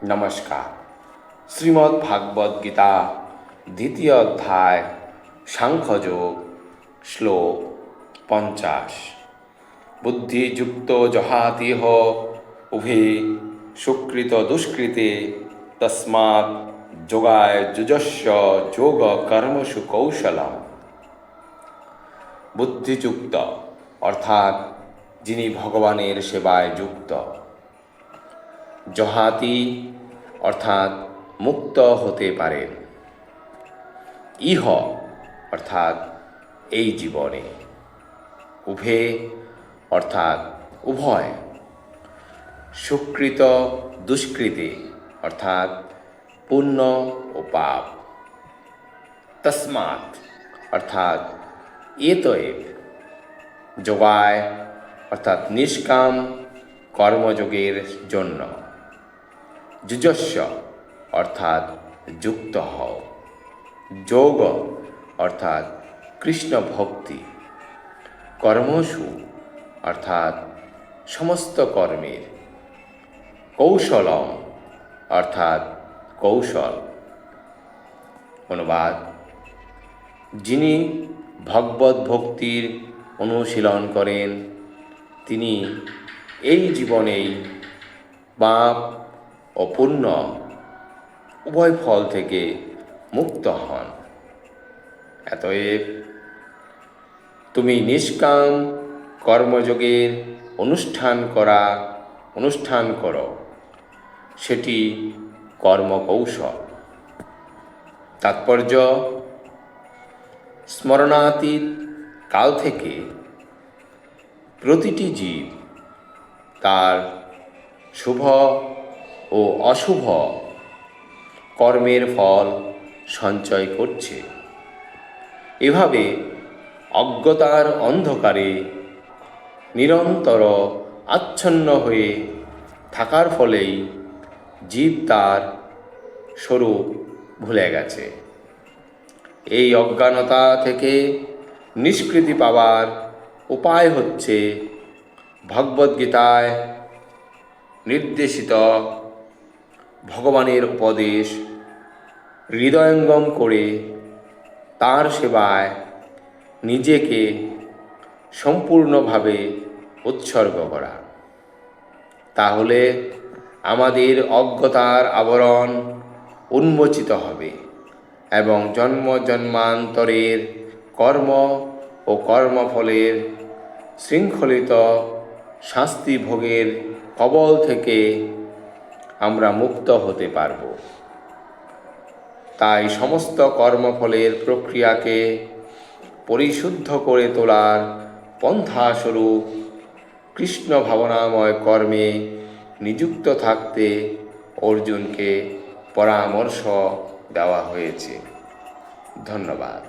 নমস্কার। শ্রীমদ্ ভাগবত গীতা দ্বিতীয় অধ্যায় সাংখ্যযোগ শ্লোক 50। বুদ্ধিযুক্ত জহাতিহ উভে সুকৃত দুষ্কৃতে তস্মাৎ যোগায় যুজস্ব যোগ কর্মসু কৌশলম। বুদ্ধিযুক্ত অর্থাৎ যিনি ভগবানের সেবায় যুক্ত, জহাতি অর্থাৎ মুক্ত হতে পারেন, ইহ অর্থাৎ এই জীবনে, উভে অর্থাৎ উভয়, সুকৃত দুষ্কৃতে অর্থাৎ পুণ্য ও পাপ, তস্মাৎ অর্থাৎ এতএব, যোগায় অর্থাৎ নিষ্কাম কর্মযোগের জন্য, যুজস্ব অর্থাৎ যুক্ত হও, যোগ অর্থাৎ কৃষ্ণ ভক্তি, কর্মসু অর্থাৎ সমস্ত কর্মের, কৌশলম অর্থাৎ কৌশল। অনুবাদ: যিনি ভগবত ভক্তির অনুশীলন করেন তিনি এই জীবনেই পাপ ও পুণ্য উভয় ফল থেকে মুক্ত হন। অতএব তুমি নিষ্কাম কর্মযোগের অনুষ্ঠান করো, সেটি কর্মকৌশল। তাৎপর্য: স্মরণাতীত কাল থেকে প্রতিটি জীব তার শুভ ও অশুভ কর্মের ফল সঞ্চয় করছে। এভাবে অজ্ঞতার অন্ধকারে নিরন্তর আচ্ছন্ন হয়ে থাকার ফলেই জীব তার স্বরূপ ভুলে গেছে। এই অজ্ঞানতা থেকে নিষ্কৃতি পাওয়ার উপায় হচ্ছে ভগবদ্গীতায় নির্দেশিত ভগবানের উপদেশ হৃদয়ঙ্গম করে তার সেবায় নিজেকে সম্পূর্ণভাবে উৎসর্গ করা। তাহলে আমাদের অজ্ঞতার আবরণ উন্মোচিত হবে এবং জন্ম জন্মান্তরের কর্ম ও কর্মফলের শৃঙ্খলিত শাস্তি ভোগের কবল থেকে আমরা মুক্ত হতে পারব। তাই সমস্ত কর্মফলের প্রক্রিয়াকে পরিশুদ্ধ করে তোলার পন্থাস্বরূপ কৃষ্ণ ভাবনাময় কর্মে নিযুক্ত থাকতে অর্জুনকে পরামর্শ দেওয়া হয়েছে। ধন্যবাদ।